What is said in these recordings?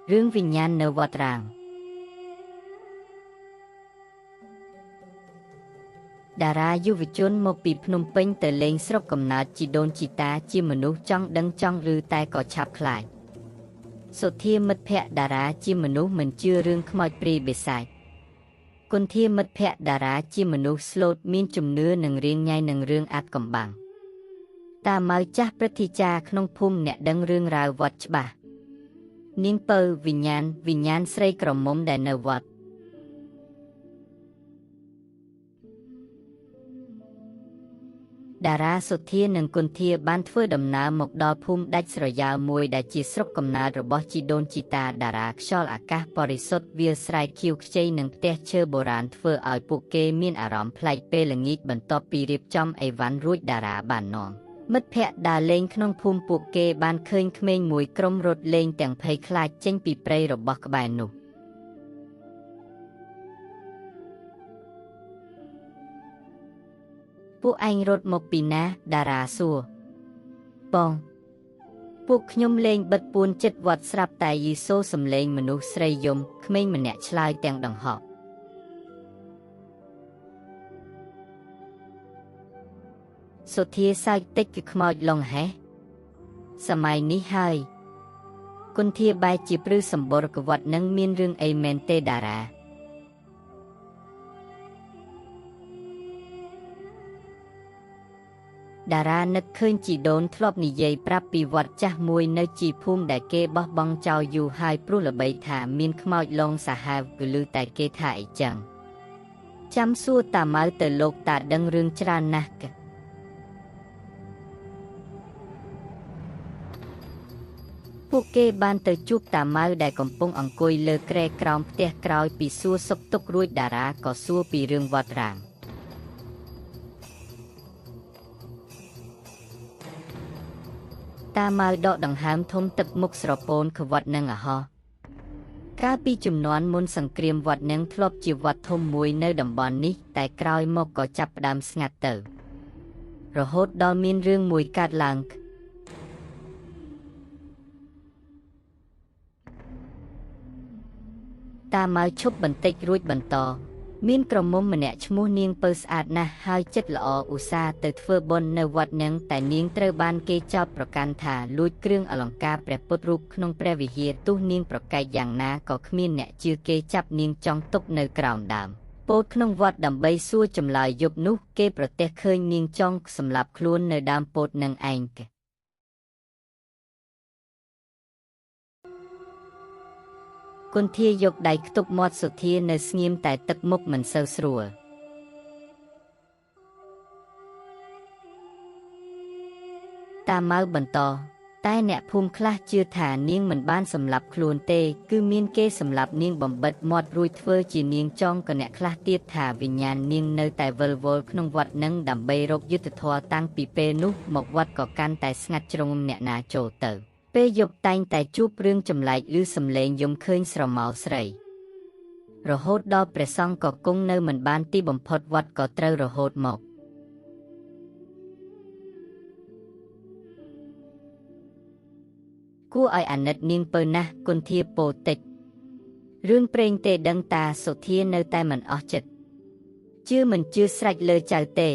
រឿងវិញ្ញាណនៅវត្តរាងតារាយុវជនមកពីភ្នំពេញទៅលេងស្រុកកំណើតជីដូនជីតាជាមនុស្សចង់ដឹងចង់ឮតែក៏ឆាប់ខ្លាចសុធាមិត្តភក្តិតារាជាមនុស្សមិនជឿរឿងខ្មោចព្រាយបិសាចគុន្ធាមិត្តភក្តិតារាជាមនុស្សស្លូតមានជំនឿនឹងរៀងញ៉ៃនឹងរឿងអាថ៌កំបាំងតាម៉ៅចាស់ព្រឹទ្ធាចារ្យក្នុងភូមិអ្នកដឹងរឿងរ៉ាវវត្តច្បាស់នាងពៅវិញ្ញាណស្រីក្រមុំដែលនៅវត្តតារាសុធានិងគុន្ធាបានធ្វើដំណើរមកដល់ភូមិដាច់ស្រយាលមួយដែលជាស្រុកកំណើតរបស់ជីដូនជីតាតារាខ្យល់អាកាសបរិសុទ្ធវាលស្រែខៀវខ្ចីនិងផ្ទះឈើបុរាណធ្វើឲ្យពួកគេមានអារម្មណ៍ប្លែកពេលល្ងាចបន្ទាប់ពីរៀបចំអីវ៉ាន់រួចតារាបាននាំមិត្តភក្តិដើរលេងក្នុងភូមិពួកគេបានឃើញក្មេងមួយក្រុមរត់លេងទាំងភ័យខ្លាចចេញពីព្រៃរបស់ក្បែរនោះពួកឯងរត់មកពីណាតារាសួរបងពួកខ្ញុំលេងបិទពួនចិត្តវត្តស្រាប់តែយីសូសំលេងមនុស្សស្រីយំក្មេងម្នាក់ឆ្លើយទាំងដង្ហក់សុធាសើចតិចគឺខ្មោចលងហេះសម័យនេះហើយគុន្ធាបែរជាព្រឺសម្បុរកវត្តនឹងមានរឿងអីមែនទេតារាតារានឹកឃើញជីដូនធ្លាប់និយាយប្រាប់ពីវត្តចាស់មួយនៅជីភូមិដែលគេបោះបង់ចោលយូរហើយព្រោះល្បីថាមានខ្មោចលងសាហាវគឺឮតែគេថាអីចឹងចាំសួរតាម៉ៅទៅលោកតាដឹងរឿងច្រើនណាស់ពួកគេបានទៅជួបតាម៉ៅដែលកំពុងអង្គុយលើគ្រែក្រោមផ្ទះក្រោយពីសួរសុខទុក្ខរួចតារាក៏សួរពីរឿងវត្តរាងតាម៉ៅដកដង្ហើមធំទឹកមុខស្រពោនខវត្តនឹងអហោកាលពីជំនាន់មុនសង្គ្រាមវត្តនឹងធ្លាប់ជាវត្តធំមួយនៅតំបន់នេះតែក្រោយមកក៏ចាប់ផ្ដើមស្ងាត់ទៅរហូតដល់មានរឿងមួយកើតឡើងតាម៉ៅឈប់បន្តិចរួចបន្តមានក្រមុំម្នាក់ឈ្មោះនាងពៅស្អាតណាស់ហើយចិត្តល្អឧស្សាហ៍ទៅធ្វើបុណ្យនៅវត្តនឹងតែនាងត្រូវបានគេចោទប្រកាន់ថាលួចគ្រឿងអលង្ការព្រះពុទ្ធរូបក្នុងព្រះវិហារទោះនាងប្រកែកយ៉ាងណាក៏គ្មានអ្នកជឿគេចាប់នាងចង់ទុកនៅក្រោមដើមពោតក្នុងវត្តដើម្បីសួរចម្លើយយប់នោះគេប្រទះឃើញនាងចង់សម្លាប់ខ្លួននៅដើមពោតនឹងឯងគុន្ធាយកដៃខ្ទប់មាត់សុធានៅស្ងៀមតែទឹកមុខមិនសូវស្រួលតាម៉ៅបន្តតែអ្នកភូមិខ្លះជឿថានាងមិនបានសម្លាប់ខ្លួនទេគឺមានគេសម្លាប់នាងបំបិតមាត់រួចធ្វើជានាងចង់ក៏អ្នកខ្លះទៀតថាវិញ្ញាណនាងនៅតែវិលវល់ក្នុងវត្តនឹងដើម្បីរកយុត្តិធម៌តាំងពីពេលនោះមកវត្តក៏កាន់តែស្ងាត់ជ្រងអ្នកណាចូលទៅពេលយប់តែងតែជួបរឿងចម្លែកឬសំឡេងយំឃើញស្រមោលស្រីរហូតដល់ព្រះសង្ឃក៏គង់នៅមិនបានទីបំផុតវត្តក៏ត្រូវរហូតមកគួរឲ្យអាណិតនាងពៅណាស់គុន្ធាពោលតិចរឿងព្រេងទេដឹងតាសុធានៅតែមិនអស់ចិត្តជឿមិនជឿស្រេចលើចៅទេ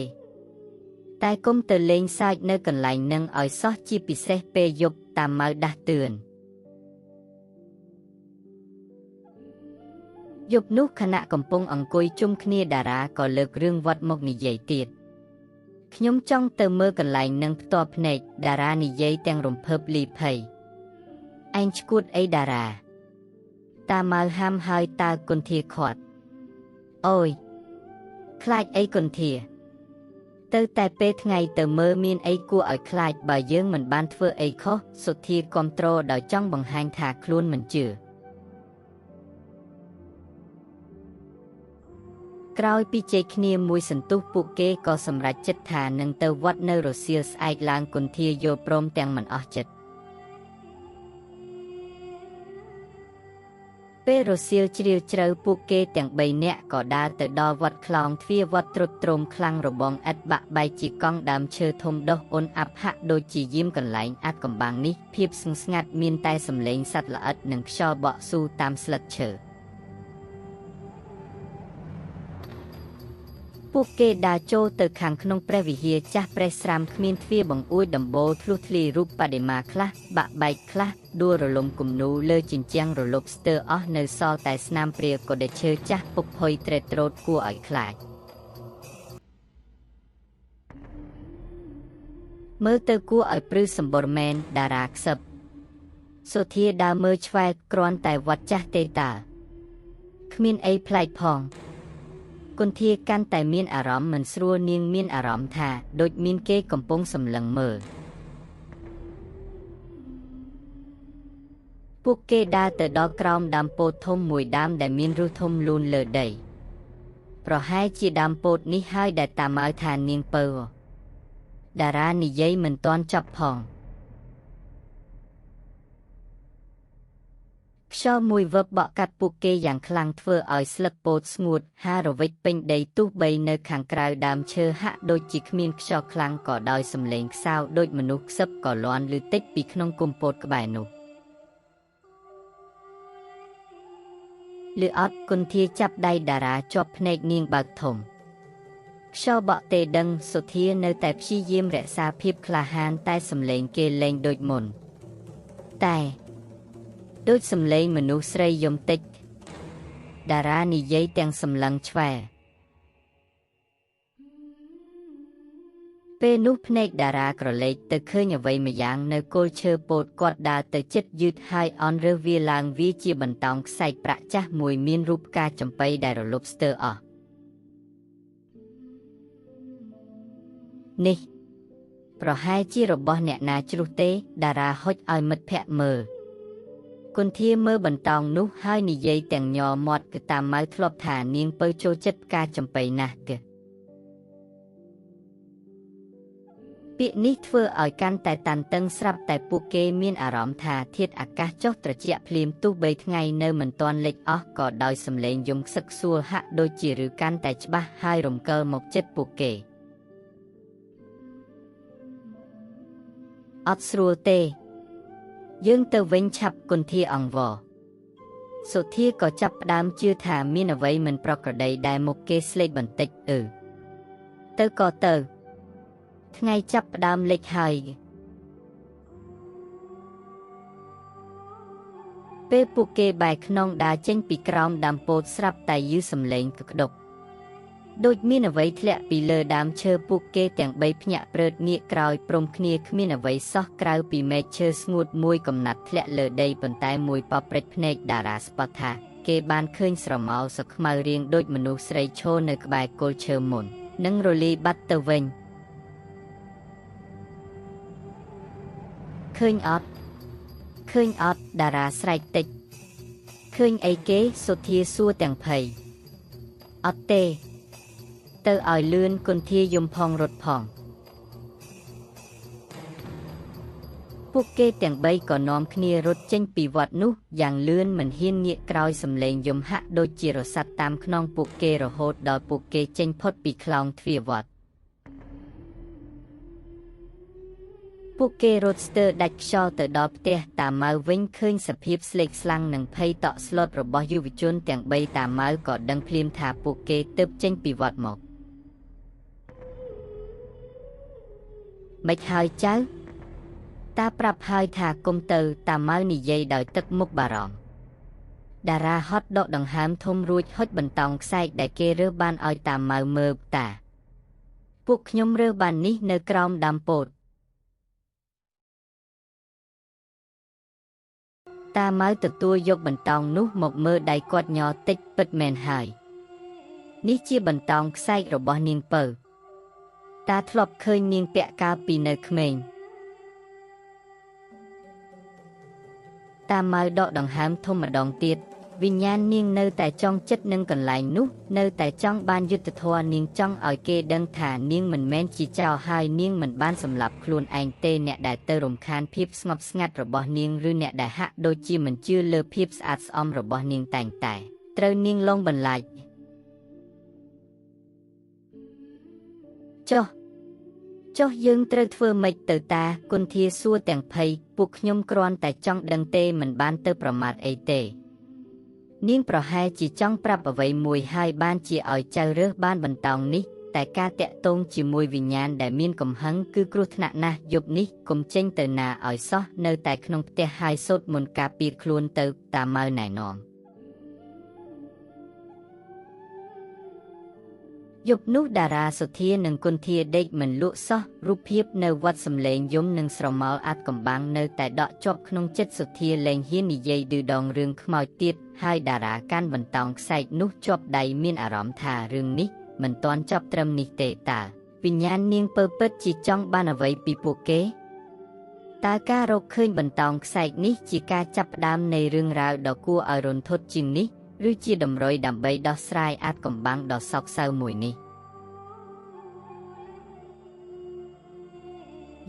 តែគុំទៅលេងសើចនៅកន្លែងនឹងឲ្យសោះជាពិសេសពេលយប់តាម៉ៅដាស់តឿនយប់នោះខណៈកំពុងអង្គុយជុំគ្នាតារាក៏លើករឿងវត្តមកនិយាយទៀតខ្ញុំចង់ទៅមើលកន្លែងនឹងផ្ទាល់ភ្នែកតារានិយាយទាំងរំភើបលីភ័យឯងឈួតអីតារាតាម៉ៅហាមហើយតើគុន្ធាខាត់អូយខ្លាចអីគុន្ធាទៅតែពេលថ្ងៃទៅមើលមានអីគួរឲ្យខ្លាចបើយើងមិនបានធ្វើអីខុសសុធាគាំទ្រដោយចង់បង្ហាញថាខ្លួនមិនជឿក្រោយពីជែកគ្នាមួយសន្ទុះពួកគេក៏សម្រេចចិត្តថានឹងទៅវត្តនៅរសៀលស្អែកឡើងគុន្ធាយល់ព្រមទាំងមិនអស់ចិត្ត ពេលរសៀលជ្រាវជ្រៅពួកគេទាំង3នាក់ក៏ដើរទៅដល់វត្តខ្លោងទ្វារវត្តត្រុតត្រោមខ្លាំងរបងឥតបាក់បែកជាកង់ដើមឈើធំដុះអូនអាប់ហាក់ដូចជាយាមកន្លែងអាថ៌កំបាំងនេះភាពស្ងស្ងាត់មានតែសំឡេងសត្វល្អិតនិងខ្យល់បក់ស៊ូតាមស្លឹកឈើពួកគេដើរចូលទៅខាងក្នុងព្រះវិហារចាស់ប្រេះស្រាំគ្មានទ្វារបង្អួចដំបូលធ្លុះធ្លាយរូបបដិមាខ្លះបាក់បែកខ្លះដួលរលំគំនូរលើជញ្ជាំងរលប់ស្ទើរអស់នៅសល់តែស្នាមព្រាកុដិឈើចាស់ពុកផុយត្រេតត្រោតគួរឲ្យខ្លាចមើលទៅគួរឲ្យព្រឺសម្បុរមែនតារាខ្សឹបសុធាដើរមើលឆ្វែកគ្រាន់តែវត្តចាស់ទេតាគ្មានអីប្លែកផងគន្ធាកាន់តែមានអារម្មណ៍មិនស្រួលនាងមានអារម្មណ៍ថាដូចមានគេកំពុងសម្លឹងមើលពួកគេដើរទៅដល់ក្រោមដើមពោធិ៍ធំមួយដើមដែលមានឫសធំលូនលើដីប្រហែលជាដើមពោធិ៍នេះហើយដែលតាម៉ៅថានាងពៅតារានិយាយមិនទាន់ចប់ផងខ្យល់មួយវឹបបក់កាត់ពួកគេយ៉ាងខ្លាំងធ្វើឲ្យស្លឹកពោតស្ងួតហារវិចពេញដីទោះបីនៅខាងក្រៅដើមឈើហាក់ដូចជាគ្មានខ្យល់ខ្លាំងក៏ដោយសំឡេងខ្សោដូចមនុស្សខ្សឹបក៏លាន់ឮតិចពីក្នុងគុម្ពោតក្បែរនោះលឺអត់គន្ធាចាប់ដៃតារាជាប់ភ្នែកនាងបើកធំខ្យល់បក់ទេដឹងសុធានៅតែព្យាយាមរក្សាភាពក្លាហានតែសំឡេងគេលែងដូចមុនតែដូចសំឡេងមនុស្សស្រីយំតិចតារានិយាយទាំងសម្លឹងឆ្វែពេលនោះភ្នែកតារាក្រឡេកទៅឃើញអ្វីម្យ៉ាងនៅគល់ឈើពោតគាត់ដើរទៅជិតយឺតហើយអន់រើសវាឡើងវាជាបន្តោងខ្សែកប្រាក់ចាស់មួយមានរូបផ្កាចំបៃដែលរលប់ស្ទើរអស់នេះប្រហែលជារបស់អ្នកណាជ្រុះទេតារាហុចឲ្យមិត្តភក្តិមើលគន្ធាមើលបន្តោងនោះហើយនិយាយទាំងញ័រមាត់គឺតាមម៉ៅធ្លាប់ថានាងពៅចូលចិត្តផ្កាចំបៃណាស់គឺពាក្យនេះធ្វើឲ្យកាន់តែតានតឹងស្រាប់តែពួកគេមានអារម្មណ៍ថាធាតុអាកាសចុះត្រជាក់ភ្លាមទោះបីថ្ងៃនៅមិនទាន់លិចអស់ក៏ដោយសំឡេងយំខ្សឹកខ្សួលហាក់ដូចជាឬកាន់តែច្បាស់ហើយរំកិលមកចិត្តពួកគេអត់ស្រួលទេយើងទៅវិញឆាប់គន្ធាអង្វរសុធាក៏ចាប់ផ្ដើមជឿថាមានអ្វីមិនប្រក្រតីដែលមុខគេស្លេកបន្តិចទៅក៏ទៅថ្ងៃចាប់ផ្ដើមលិចហើយពេលពួកគេបែរខ្នងដើរចេញពីក្រោមដើមពោតស្រាប់តែយឺសំឡេងក្តុកដូចមានអ្វីធ្លាក់ពីលើដើមឈើពួកគេទាំង3ភ្ញាក់ព្រឺតងាកក្រោយព្រមគ្នាគ្មានអ្វីសោះក្រៅពីមែកឈើស្ងួតមួយកំណាត់ធ្លាក់លើដីប៉ុន្តែមួយប៉ព្រិចភ្នែកតារាស្ពតថាគេបានឃើញស្រមោលសខ្មៅរាងដូចមនុស្សស្រីឈរនៅក្បែរគល់ឈើមុននិងរលាយបាត់ទៅវិញឃើញអត់តារាស្រែកតិចឃើញអីគេសុធាសួរទាំងភ័យអត់ទេទៅឲ្យលឿនគន្ធាយំផងរត់ផងពួកគេទាំង3ក៏នាំគ្នារត់ចេញពីវត្តនោះយ៉ាងលឿនមិនហ៊ានងាកក្រោយសំឡេងយំហាក់ដូចជារសាត់តាមខ្នងពួកគេរហូតដល់ពួកគេចេញផុតពីខ្លោងទ្វារវត្តពួកគេរត់ស្ទើរដាច់ខ្យល់ទៅដល់ផ្ទះតាម៉ៅវិញឃើញសភាពស្លេកស្លាំងនិងភ័យតក់ស្លុតរបស់យុវជនទាំង3តាម៉ៅក៏ដឹងភ្លាមថាពួកគេទើបចេញពីវត្តមកមិនហើយចៅតាប្រាប់ហើយថាគុំទៅតាម៉ៅនិយាយដោយទឹកមុខបារម្ភតារាហត់ដកដង្ហើមធំរួចហុចបន្តោងខ្សែកដែលគេរើសបានឲ្យតាម៉ៅមើលតាពួកខ្ញុំរើសបាននេះនៅក្រោមដើមពោតតាម៉ៅទទួលយកបន្តោងនោះមកមើលដៃគាត់ញ័រតិចពិតមែនហើយនេះជាបន្តោងខ្សែករបស់នាងពៅតាធ្លាប់ឃើញនាងពាក់កាលពីនៅក្មេងតាម៉ៅដកដង្ហើមធំម្ដងទៀត វិញ្ញាណនាងនៅតែចង់ចិត្តនឹងកន្លែងនោះនៅតែចង់បានយុទ្ធធម៌នាងចង់ឲ្យគេដឹងថានាងមិនមែនជាចោរហើយនាងមិនបានសម្លាប់ខ្លួនឯងទេអ្នកដែលទៅរំខានភាពស្ងប់ស្ងាត់របស់នាងឬអ្នកដែលហាក់ដូចជាមិនជឿលើភាពស្អាតស្អំរបស់នាងតែងតែត្រូវនាងលងបន្លាចចុះយើងត្រូវធ្វើម៉េចទៅតាគុន្ធាសួរទាំងភ័យពួកខ្ញុំគ្រាន់តែចង់ដឹងទេមិនបានទៅប្រមាថអីទេនាងប្រហែលជាចង់ប្រាប់អ្វីមួយហើយបានជាឲ្យចៅរើសបានបន្តោងនេះតែការតាក់ទងជាមួយវិញ្ញាណដែលមានកំហឹងគឺគ្រោះថ្នាក់ណាស់យប់នេះកុំចេញទៅណាឲ្យសោះនៅតែក្នុងផ្ទះហើយសូត្រមន្តការពារខ្លួនទៅតាមម៉ៅណែនាំយប់នោះតារាសុធានិងគុន្ធាដេកមិនលក់សោះរូបភាពនៅវត្តសំឡេងយំនិងស្រមោលអាត់កំបាំងនៅតែដកជាប់ក្នុងចិត្តសុធាលែងហ៊ាននិយាយឌឺដងរឿងខ្មោចទៀតហើយតារាកាន់បន្តោងខ្សែកនោះជាប់ដៃមានអារម្មណ៍ថារឿងនេះមិនទាន់ចប់ត្រឹមនេះទេតើវិញ្ញាណនាងពើពិតជាចង់បានអ្វីពីពួកគេតើការរកឃើញបន្តោងខ្សែកនេះជាការចាប់ផ្ដើមនៃរឿងរ៉ាវដ៏គួរឲ្យរន្ធត់ជាងនេះឬជាតម្រុយដើម្បីដោះស្រាយអាថ៌កំបាំងដ៏សោកសៅមួយនេះ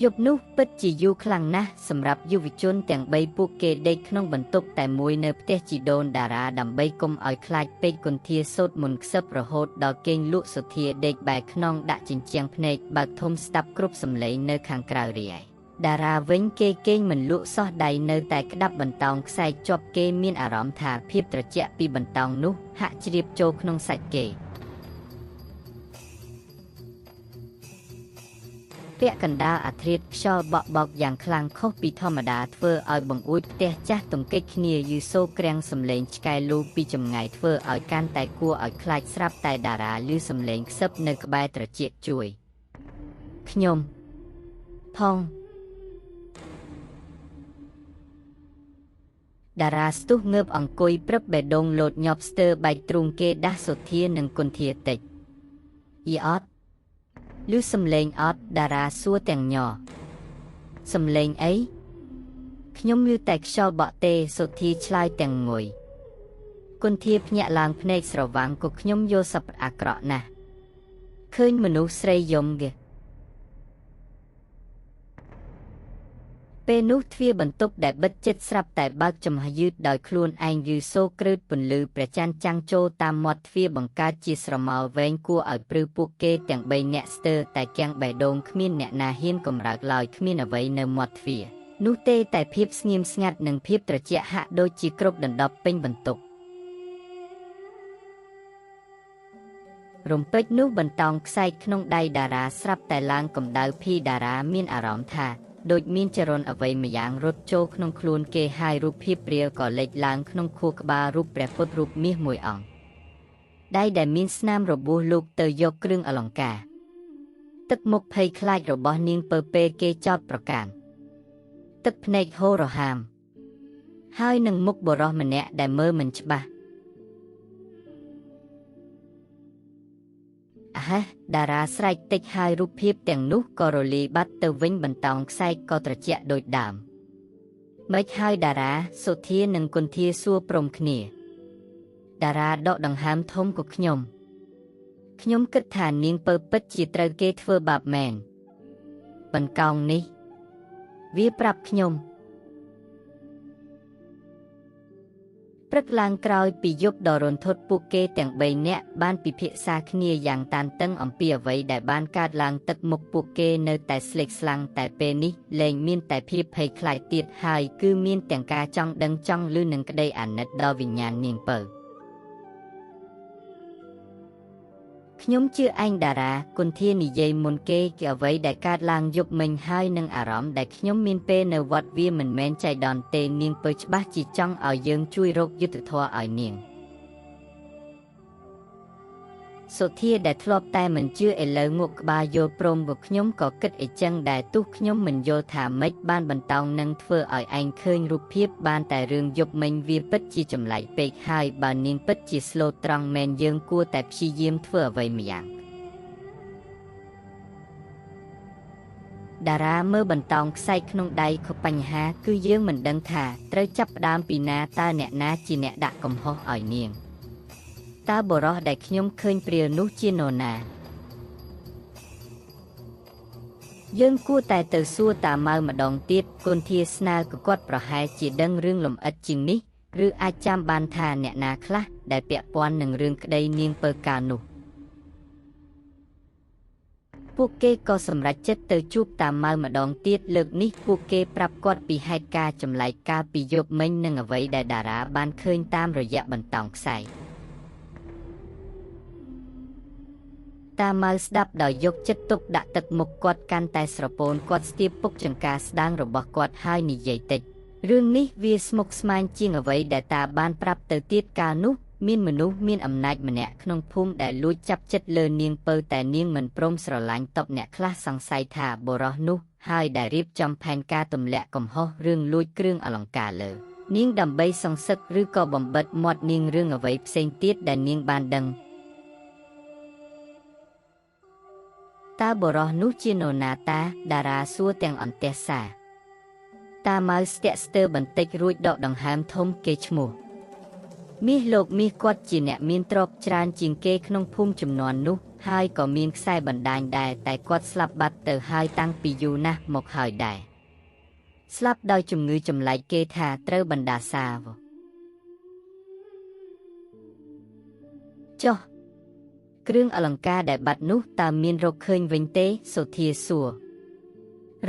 យប់នោះពិតជាយូរខ្លាំងណាស់សម្រាប់យុវជនទាំង3ពួកគេដេកក្នុងបន្ទប់តែមួយនៅផ្ទះជីដូនតារាដើម្បីកុំឲ្យខ្លាចពេកគុន្ធាសូត្រមន្តខ្សឹបរហូតដល់គេងលក់សុធាដេកបែរខ្នងដាក់ជញ្ជាំងភ្នែកបើកធំស្ដាប់គ្រប់សំឡេងនៅខាងក្រៅរាយតារាវិញគេគេងមិនលក់សោះដៃនៅតែក្តាប់បន្តោងខ្សែកជាប់គេមានអារម្មណ៍ថាភាពត្រជាក់ពីបន្តោងនោះហាក់ជ្រាបចូលក្នុងសាច់គេពាក់កណ្ដាលអាធ្រាត្រខ្យល់បក់បោកយ៉ាងខ្លាំងខុសពីធម្មតាធ្វើឲ្យបង្អួចផ្ទះចាស់ទង្គិចគ្នាយឺសូរក្រាំងសំឡេងឆ្កែលូពីចម្ងាយធ្វើឲ្យកាន់តែគួរឲ្យខ្លាចស្រាប់តែតារាឮសំឡេងខ្សឹបនៅក្បែរត្រចៀកជួយខ្ញុំផងតារាស្ទុះងើបអង្គុយព្រឹបបេះដូងលោតញាប់ស្ទើរបែកទ្រូងគេដាស់សុធានិងគុន្ធាតិចយីអត់ឮសំឡេងអត់តារាសួរទាំងញ័រសំឡេងអីខ្ញុំឮតែខ្យល់បក់ទេសុធាឆ្លើយទាំងងុយគុន្ធាភ្ញាក់ឡើងភ្នែកស្រវាំងក៏ខ្ញុំយល់សប្តិអាក្រក់ណាស់ឃើញមនុស្សស្រីយំគេពេលនោះទ្វារបន្ទប់ដែលបិទជិតស្រាប់តែបើកចំហយឺតដោយខ្លួនឯងយឺសូរក្រឺតពន្លឺព្រះច័ន្ទចាំងចូលតាមមាត់ទ្វារបង្កើតជាស្រមោលវែងគួរឲ្យព្រឺពួកគេទាំង3នាក់ស្ទើរតែគាំងបេះដូងគ្មានអ្នកណាហ៊ានកម្រើកឡើយគ្មានអ្វីនៅមាត់ទ្វារនោះទេតែភាពស្ងៀមស្ងាត់និងភាពត្រជាក់ហាក់ដូចជាគ្របដណ្ដប់ពេញបន្ទប់រំពេចនោះបន្តោងខ្សែកក្នុងដៃតារាស្រាប់តែឡើងកម្ដៅភីតារាមានអារម្មណ៍ថាដូចមានចរន្តអ្វីម្យ៉ាងរត់ចូលក្នុងខ្លួនគេហើយរូបភាពព្រាលក៏លេចឡើងក្នុងខួរក្បាលរូបព្រះពុទ្ធរូបមាសមួយអង្គដៃដែលមានស្នាមរបួសលោកទៅយកគ្រឿងអលង្ការទឹកមុខភ័យខ្លាចរបស់នាងពើពេលគេចោទប្រកាន់ទឹកភ្នែកហូររហាមហើយនឹងមុខបុរសម្នាក់ដែលមើលមិនច្បាស់តារាស្រែកតិចហើយរូបភាពទាំងនោះក៏រលាយបាត់ទៅវិញបន្តោងខ្សែកក៏ត្រជាក់ដូចដើមម៉េចហើយតារាសុធានិងគុន្ធាសួរព្រមគ្នាតារាដកដង្ហើមធំក៏ខ្ញុំគិតថានាងពើពិតជាត្រូវគេធ្វើបាបមែនបង្កោងនេះវាប្រាប់ខ្ញុំព្រឹកឡើងក្រោយពីយប់ដ៏រន្ធត់ពួកគេទាំង3នាក់បានពិភាក្សាគ្នាយ៉ាងតានតឹងអំពីអ្វីដែលបានកើតឡើងទឹកមុខពួកគេនៅតែស្លេកស្លាំងតែពេលនេះលែងមានតែភាពភ័យខ្លាចទៀតហើយគឺមានទាំងការចង់ដឹងចង់ឮនឹងក្តីអាណិតដល់វិញ្ញាណនាងពៅខ្ញុំជឿឯងតារាគុន្ធានិយាយមុនគេអ្វីដែលកើតឡើងយប់មិញហើយនឹងអារម្មណ៍ដែលខ្ញុំមានពេលនៅវត្តវាមិនមែនចៃដន្យទេនាងពៅច្បាស់ជាចង់ឲ្យយើងជួយរកយុត្តិធម៌ឲ្យនាងសុធាដែលធ្លាប់តែមិនជឿឥឡូវងក់ក្បាលយល់ព្រមក៏ខ្ញុំក៏គិតអីចឹងដែរទោះខ្ញុំមិនយល់ថាម៉េចបានបន្តោងនឹងធ្វើឲ្យឯងឃើញរូបភាពបានតែរឿងយប់មិញវាពិតជាចម្លែកពេកហើយបើនាងពិតជាស្លូតត្រង់មែនយើងគួរតែព្យាយាមធ្វើអ្វីម្យ៉ាង តារាមើលបន្តោងខ្សែក្នុងដៃខុសបញ្ហាគឺយើងមិនដឹងថាត្រូវចាប់ផ្ដើមពីណាតើអ្នកណាជាអ្នកដាក់កំហុសឲ្យនាងតើបរិសដែលខ្ញុំឃើញព្រាលនោះជានរណាយើងគួរតែទៅសួរតាម៉ៅម្ដងទៀតគុនធាស្នើក៏គាត់ប្រហែលជាដឹងរឿងលម្អិតជាងនេះឬអាចចាំបានថាអ្នកណាខ្លះដែលពាក់ព័ន្ធនឹងរឿងក្តីនាងពើកាលនោះពួកគេក៏សម្រេចចិត្តទៅជួបតាម៉ៅម្ដងទៀតលើកនេះពួកគេប្រាប់គាត់ពីហេតុការណ៍ចម្លែកកាលពីយប់មិញនិងអ្វីដែលតារាបានឃើញតាមរយៈបន្តោងខ្សែតាម៉ៅស្ដាប់ដោយយកចិត្តទុកដាក់ទឹកមុខគាត់កាន់តែស្រពោនគាត់ស្ទាបពុកចង្ការស្ដាងរបស់គាត់ហើយនិយាយតិចរឿងនេះវាស្មុគស្មាញជាងអ្វីដែលតាបានប្រាប់ទៅទៀតកាលនោះមានមនុស្សមានអំណាចម្នាក់ក្នុងភូមិដែលលួចចាប់ចិត្តលើនាងពៅតែនាងមិនព្រមស្រឡាញ់តបអ្នកខ្លះសង្ស័យថាបុរសនោះហើយដែលរៀបចំផែនការទម្លាក់កំហុសរឿងលួចគ្រឿងអលង្ការលើនាងដើម្បីសងសឹកឬក៏បំបិតមាត់នាងរឿងអ្វីផ្សេងទៀតដែលនាងបានដឹងតើបុរសនោះជានរណាតាតារាសួរទាំងអន្ទះសារតាម៉ៅស្ទាក់ស្ទើរបន្តិចរួចដកដង្ហើមធំគេឈ្មោះមាសលោកមាសគាត់ជាអ្នកមានទ្រព្យច្រើនជាងគេក្នុងភូមិចំនួននោះហើយក៏មានខ្សែបណ្ដាញដែរតែគាត់ស្លាប់បាត់ទៅហើយតាំងពីយូរណាស់មកហើយដែរស្លាប់ដោយជំងឺចម្លែកគេថាត្រូវបណ្ដាសាចុះគ្រឿងអលង្ការដែលបាត់នោះតើមានរកឃើញវិញទេសុធាសួរ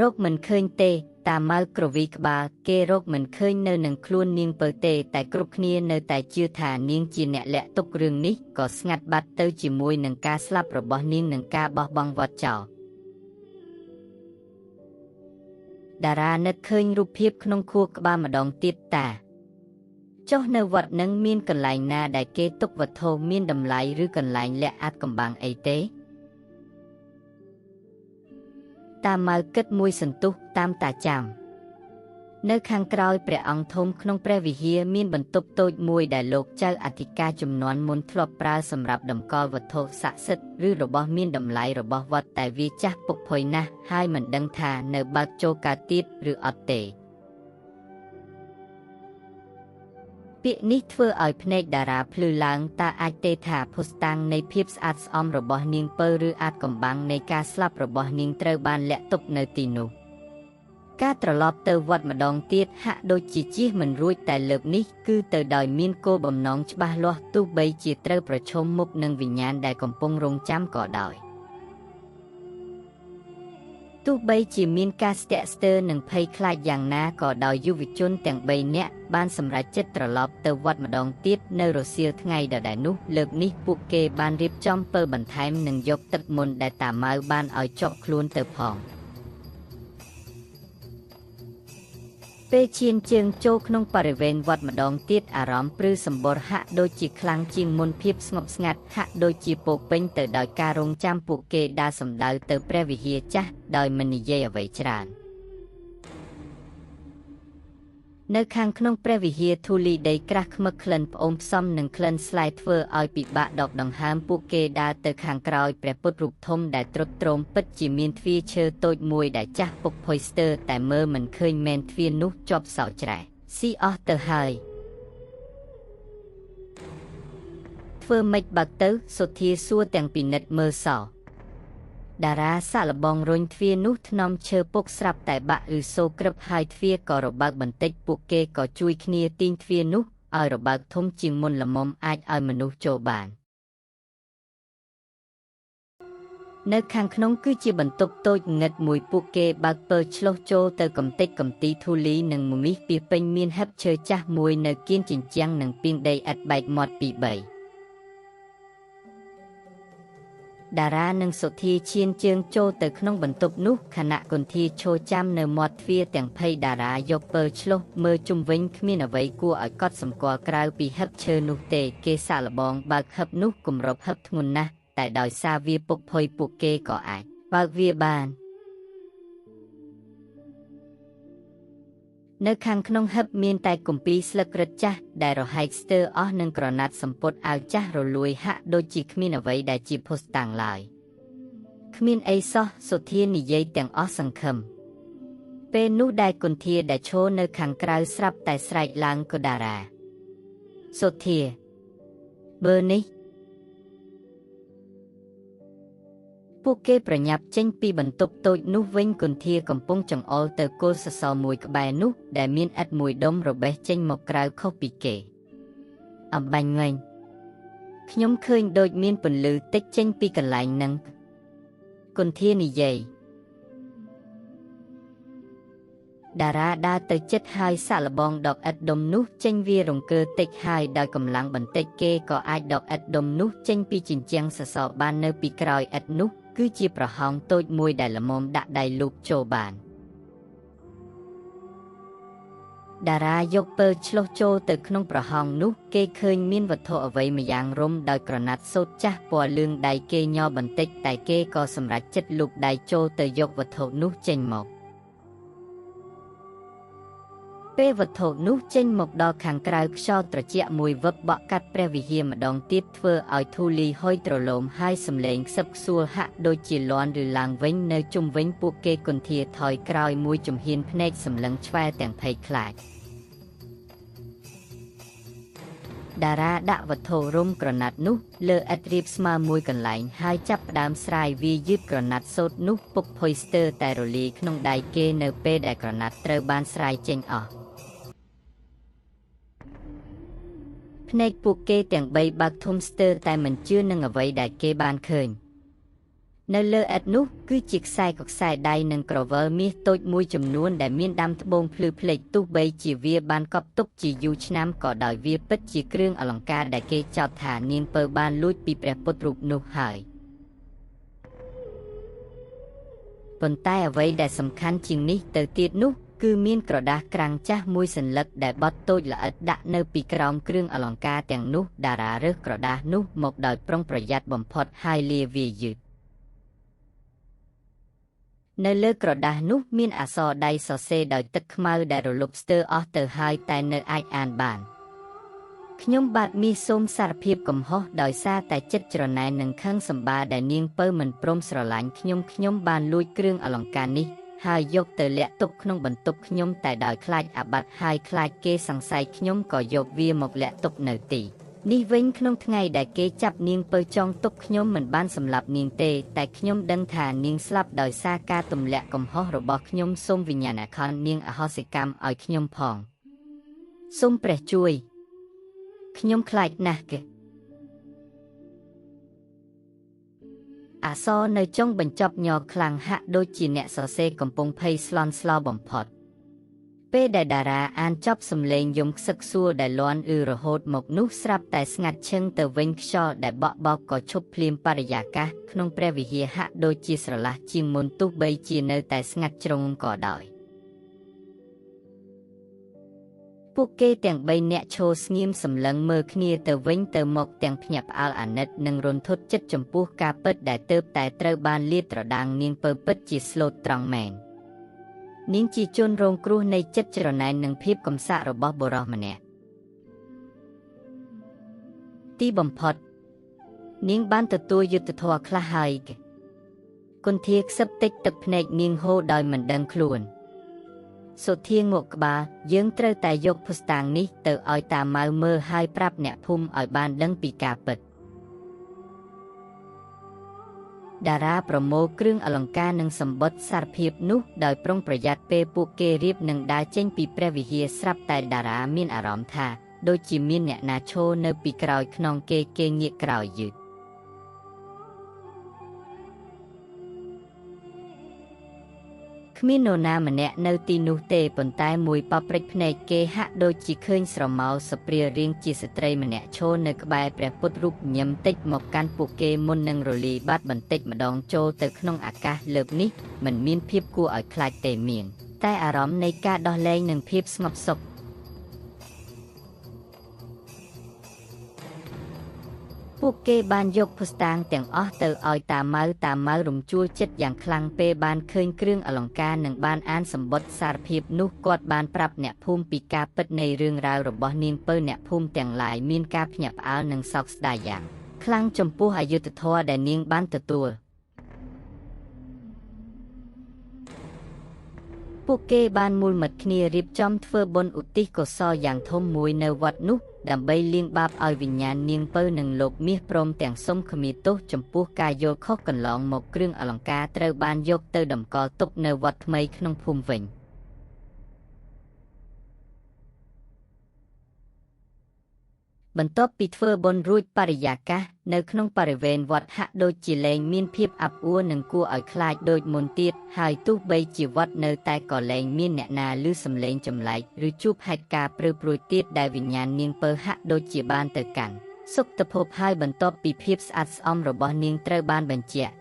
រកមិនឃើញទេតាម៉ៅក្រវីក្បាលគេរកមិនឃើញនៅនឹងខ្លួននាងពើទេតែគ្រប់គ្នានៅតែជឿថានាងជាអ្នកលាក់ទុករឿងនេះក៏ស្ងាត់បាត់ទៅជាមួយនឹងការស្លាប់របស់នាងនិងការបោះបង់វត្តចោលតារានឹកឃើញរូបភាពក្នុងខួរក្បាលម្ដងទៀតតាចុះនៅវត្តនឹងមានកន្លែងណាដែលគេទុកវត្ថុមានតម្លៃឬកន្លែងលាក់អាថ៌កំបាំងអីទេតាម៉ៅគិតមួយសន្ទុះតាមតាចាំនៅខាងក្រោយព្រះអង្គធំក្នុងព្រះវិហារមានបន្ទប់តូចមួយដែលលោកចៅអធិការជំនាន់មុនធ្លាប់ប្រើសម្រាប់តម្កល់វត្ថុស័ក្តិសិទ្ធិឬរបស់មានតម្លៃរបស់វត្តតែវាចាស់ពុកផុយណាស់ហើយមិនដឹងថានៅបើកចូលកើតទៀតឬអត់ទេពាក្យនេះធ្វើឲ្យភ្នែកតារាភ្លឺឡើងតើអាចទេថាភស្តុតាងនៃភាពស្អាតស្អំរបស់នាងពៅឬអាថ៌កំបាំងនៃការស្លាប់របស់នាងត្រូវបានលាក់ទុកនៅទីនោះការត្រឡប់ទៅវត្តម្ដងទៀតហាក់ដូចជាជៀសមិនរួចតែលើកនេះគឺទៅដោយមានគោលបំណងច្បាស់លាស់ទោះបីជាត្រូវប្រឈមមុខនឹងវិញ្ញាណដែលកំពុងរង់ចាំក៏ដោយទោះបីជាមានការស្ទាក់ស្ទើរនិងភ័យខ្លាចយ៉ាងណាក៏ដោយយុវជនទាំង3នាក់បានសម្រេចចិត្តត្រឡប់ទៅវត្តម្ដងទៀតនៅរសៀលថ្ងៃដដែលនោះលើកនេះពួកគេបានរៀបចំពើបន្ថែមនិងយកទឹកមន្តដែលតាម៉ៅបានឲ្យជាប់ខ្លួនទៅផងពេលឈានជើងចូលក្នុងបរិវេណវត្តម្ដងទៀតអារម្មណ៍ព្រឺសម្បុរហាក់ដូចជាខ្លាំងជាងមុនភាពស្ងប់ស្ងាត់ហាក់ដូចជាពោពេញទៅដោយការរង់ចាំពួកគេដើរសម្ដៅទៅព្រះវិហារចាស់ដោយមិននិយាយអ្វីច្រើននៅខាងក្នុងព្រះវិហារធូលីដីក្រាស់ខ្មឹកក្លិនផ្អូមផ្សំនឹងក្លិនស្លែកធ្វើឲ្យពិបាកដកដង្ហើមពួកគេដើរទៅខាងក្រោយព្រះពុទ្ធរូបធំដែលទ្រុឌទ្រោមពិតជាមានទ្វារឈើតូចមួយដែលចាស់ពុកផុយស្ទើរតែមើលមិនឃើញមែនទ្វារនោះជាប់សោកច្រែស៊ីអស់ទៅហើយធ្វើម៉េចបើកទៅសុធាសួរទាំងពិនិត្យមើលសោតារាសាក់លបងរុញទ្វារនោះថ្នមឈើពុកស្រាប់តែបាក់ឬសូក្រឹបហើយទ្វារក៏របើកបន្តិចពួកគេក៏ជួយគ្នាទាញទ្វារនោះឲ្យរបើកធំជាងមុនល្មមអាចឲ្យមនុស្សចូលបាននៅខាងក្នុងគឺជាបន្ទប់តូចងឹតមួយពួកគេបើកពើឆ្លុះចូលទៅកំទេចកំទីធូលីនិងមមីសពីពេញមានហិបឈើចាស់មួយនៅគៀនជញ្ជាំងនិងពីងដីឥដ្ឋបែកមាត់ពី3តារានិងសុធាឈានជើងចូលទៅក្នុងបន្ទប់នោះខណៈគន្ធាឈរចាំនៅមាត់ទ្វារទាំងភ័យតារាយកពើឆ្លុះមើលជុំវិញគ្មានអ្វីគួរឲ្យកត់សម្គាល់ក្រៅពីហិបឈើនោះទេគេសាក់លបងបើកហិបនោះគម្របហិបធ្ងន់ណាស់តែដោយសារវាពុកផុយពួកគេក៏អាចបើកវាបាននៅខាងក្នុងហិបមានតែគម្ពីរស្លឹករឹតចាស់ដែលរហែកស្ទើរអស់នឹងក្រណាត់សំពត់អាវចាស់រលួយហាក់ដូចជាគ្មានអ្វីដែលជាភស្តុតាងឡើយ គ្មានអីសោះសុធានិយាយទាំងអស់សង្ឃឹមពេលនោះដែលគុន្ធាដែលឈរនៅខាងក្រៅស្រាប់តែស្រែកឡើងក៏តារាសុធាបើនេះពួកគេប្រញាប់ចេញពីបន្ទប់តូចនោះវិញគុន្ធាកំពុងចង្អុលទៅគល់សសរមួយក្បែរនោះដែលមានឥដ្ឋមួយដុំរបេះចេញមកក្រៅខុសពីគេអំបាញ់ងែងខ្ញុំឃើញដូចមានពន្លឺតិចចេញពីកន្លែងហ្នឹងគុន្ធានិយាយតារាដើរទៅជិតហើយសាក់លបងដកឥដ្ឋដុំនោះចេញវារង្គើតិចហើយដោយកម្លាំងបន្តិចគេក៏អាចដកឥដ្ឋដុំនោះចេញពីជញ្ជាំងសសរបាននៅពីក្រោយឥដ្ឋនោះគឺជាប្រហោងតូចមួយដែលល្មមដាក់ដៃលូកចូលបានតារាយកពើឆ្លុះចូលទៅក្នុងប្រហោងនោះគេឃើញមានវត្ថុអ្វីម្យ៉ាងរុំដោយក្រណាត់សូត្រចាស់ពណ៌លឿងដៃគេញ័របន្តិចតែគេក៏សម្រេចចិត្តលូកដៃចូលទៅយកវត្ថុនោះចេញមកពេលវត្ថុនោះចេញមកដល់ខាងក្រៅខ្យល់ត្រជាក់មួយវឹកបក់កាត់ព្រះវិហារម្ដងទៀតធ្វើឲ្យធូលីហុយទ្រលោមហើយសំឡេងខ្សឹបខ្សួលហាក់ដូចជាលាន់ឬឡើងវិញនៅជុំវិញពួកគេគន្ធាថយក្រោយមួយជំហានភ្នែកសម្លឹងឆ្វែទាំងភ័យខ្លាចតារាដាក់វត្ថុរុំក្រណាត់នោះលើឥដ្ឋរៀបស្មើមួយកន្លែងហើយចាប់ផ្ដើមស្រាយវាយឺតក្រណាត់សូត្រនោះពុកផុយស្ទើរតែរលាយក្នុងដៃគេនៅពេលដែលក្រណាត់ត្រូវបានស្រាយចេញអស់ភ្នែកពួកគេទាំងបីបើកធំស្ទើរតែមិនជឿនឹងអ្វីដែលគេបានឃើញនៅលើឥដ្ឋនោះគឺជាខ្សែកខ្សែដៃនិងក្រវិលមាសតូចមួយចំនួនដែលមានដាំត្បូងភ្លឺផ្លេកទោះបីជាវាបានកប់ទុកជាយូរឆ្នាំក៏ដោយវាពិតជាគ្រឿងអលង្ការដែលគេចោទថានាងពៅបានលួចពីព្រះពុទ្ធរូបនោះហើយប៉ុន្តែអ្វីដែលសំខាន់ជាងនេះទៅទៀតនោះគឺមានក្រដាសក្រាំងចាស់មួយសន្លឹកដែលបត់តូចល្អិតដាក់នៅពីក្រោមគ្រឿងអលង្ការទាំងនោះតារារើសក្រដាសនោះមកដោយប្រុងប្រយ័ត្នបំផុតហើយលាវាយឺតនៅលើក្រដាសនោះមានអក្សរដៃសរសេរដោយទឹកខ្មៅដែលរលុបស្ទើរអស់ទៅហើយតែនៅអាចអានបានខ្ញុំបាទមាសសូមសារភាពកំហុសដោយសារតែចិត្តច្រណែននិងខឹងសម្បាដែលនាងពៅមិនព្រមស្រឡាញ់ខ្ញុំបានលួចគ្រឿងអលង្ការនេះហើយយកទៅលាក់ទុកក្នុងបន្ទប់ខ្ញុំតែដោយខ្លាចអាបត្តិហើយខ្លាចគេសង្ស័យខ្ញុំក៏យកវាមកលាក់ទុកនៅទីនេះវិញក្នុងថ្ងៃដែលគេចាប់នាងពៅចងទុកខ្ញុំមិនបានសម្លាប់នាងទេតែខ្ញុំដឹងថានាងស្លាប់ដោយសារការទម្លាក់កំហុសរបស់ខ្ញុំសូមវិញ្ញាណក្ខន្ធនាងអហោសិកម្មឲ្យខ្ញុំផងសូមព្រះជួយខ្ញុំខ្លាចណាស់គេអក្សរនៅចុងបញ្ចប់ញ័រខ្លាំងហាក់ដូចជាអ្នកសរសេរកំពុងភ័យស្លន់ស្លោបំផុតពេលដែលតារាអានចប់សំឡេងយំខ្សឹកខ្សួលដែលលាន់រហូតមកនោះស្រាប់តែស្ងាត់ឈឹងទៅវិញខ្យល់ដែលបក់បោកក៏ឈប់ភ្លាមបរិយាកាសក្នុងព្រះវិហារហាក់ដូចជាស្រឡះជាងមុនទោះបីជានៅតែស្ងាត់ជ្រុងក៏ដោយពួកគេទាំង3នាក់ឈរស្ងៀមសម្លឹងមើលគ្នាទៅវិញទៅមកទាំងភ្ញាក់ផ្អើលអាណិតនិងរន្ធត់ចិត្តចំពោះការពិតដែលទើបតែត្រូវបានលាតត្រដាងនាងពៅពិតជាស្លូតត្រង់មែននាងជាជនរងគ្រោះនៃចិត្តច្រណែននិងភាពកំសាករបស់បុរសម្នាក់ទីបំផុតនាងបានទទួលយុត្តិធម៌ខ្លះហើយគុន្ធាខ្សឹបតិចទឹកភ្នែកនាងហូរដោយមិនដឹងខ្លួនសុធាងក់ក្បាលយើងត្រូវតែយកភស្តុតាងនេះទៅឲ្យតាម៉ៅមើលហើយប្រាប់អ្នកភូមិឲ្យបានដឹងពីការពិតតារាប្រមូលគ្រឿងអលង្ការនិងសម្បត្តិសារភាពនោះដោយប្រុងប្រយ័ត្នពេលពួកគេរៀបនឹងដើរចេញពីព្រះវិហារស្រាប់តែតារាមានអារម្មណ៍ថាដូចជាមានអ្នកណាឈរនៅពីក្រោយខ្នងគេងាកក្រោយយឺតគ្មាននរណាម្នាក់នៅទីនោះទេប៉ុន្តែមួយប៉ព្រិចភ្នែកគេហាក់ដូចជាឃើញស្រមោលសព្រារាងជាស្ត្រីម្នាក់ឈរនៅក្បែរព្រះពុទ្ធរូបញឹមតិចមកកាន់ពួកគេមុននឹងរលាយបាត់បន្តិចម្ដងចូលទៅក្នុងអាកាសលើកនេះមិនមានភាពគួរឲ្យខ្លាចទេមានតែអារម្មណ៍នៃការដោះលែងនិងភាពស្ងប់សុខពួកគេបានយកភស្តុតាងទាំងអស់ទៅឲ្យតាម៉ៅរំជួលចិត្តយ៉ាងខ្លាំងពេលបានឃើញគ្រឿងអលង្ការនិងបានអានសម្បត្តិសារភាពនោះគាត់បានប្រាប់អ្នកភូមិពីការពិតនៃរឿងរ៉ាវរបស់នាងពៅអ្នកភូមិទាំងឡាយមានការភ្ញាក់ផ្អើលនិងសោកស្ដាយយ៉ាងខ្លាំងចំពោះអយុត្តិធម៌ដែលនាងបានទទួល ពួកគេបានមូលមិត្តគ្នារៀបចំធ្វើបុណ្យឧទ្ទិសកុសលយ៉ាងធំមួយនៅវត្តនោះដើម្បីលាងបាបឲ្យវិញ្ញាណនាងពៅនិងលោកមាសព្រមទាំងសុំខមាទោសចំពោះការយល់ខុសកន្លងមកគ្រឿងអលង្ការត្រូវបានយកទៅតម្កល់ទុកនៅវត្តថ្មីក្នុងភូមិវិញបន្ទាប់ពីធ្វើបុណ្យរួចបរិយាកាសនៅក្នុងបរិវេណវត្តហាក់ដូចជាលែងមានភាពអាប់អួរនិងគួរឲ្យខ្លាចដូចមុនទៀតហើយទោះបីជាវត្តនៅតែក៏លែងមានអ្នកណាឮសំឡេងចម្លែកឬជួបហេតុការណ៍ព្រឺព្រួយទៀតដែលវិញ្ញាណនាងពៅហាក់ដូចជាបានទៅកាន់សុគតិភពហើយបន្ទាប់ពីភាពស្អាតស្អំរបស់នាងត្រូវបានបញ្ជាក់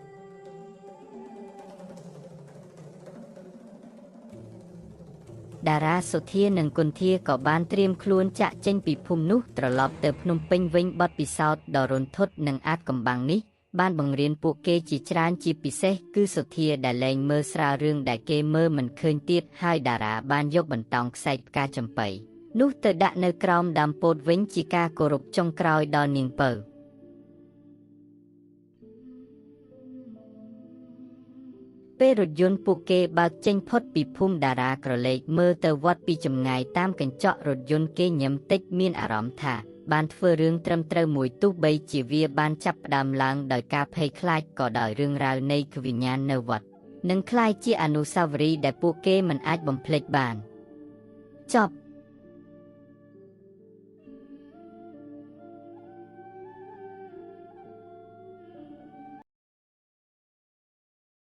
តារាសុធានិងគុន្ធាក៏បានត្រៀមខ្លួនចាក់ចេញពីភូមិនោះត្រឡប់ទៅភ្នំពេញវិញបទពិសោធន៍ដ៏រន្ធត់និងអាថ៌កំបាំងនេះបានបង្រៀនពួកគេជាច្រើនជាពិសេសគឺសុធាដែលលែងមើលស្រាលរឿងដែលគេមើលមិនឃើញទៀតហើយតារាបានយកបន្តោងខ្សែផ្កាចំបៃនោះទៅដាក់នៅក្រោមដើមពោតវិញជាការគោរពចុងក្រោយដល់នាងពៅពេលរថយន្តពួកគេបើកចេញផុតពីភូមិតារាក្រឡេកមើលទៅវត្តពីចម្ងាយតាមកញ្ចក់រថយន្តគេញឹមតិចមានអារម្មណ៍ថាបានធ្វើរឿងត្រឹមត្រូវមួយទោះបីជាវាបានចាប់ផ្ដើមឡើងដោយការភ័យខ្លាចក៏ដោយរឿងរ៉ាវនៃវិញ្ញាណនៅវត្តនឹងក្លាយជាអនុស្សាវរីយ៍ដែលពួកគេមិនអាចបំភ្លេចបានចប់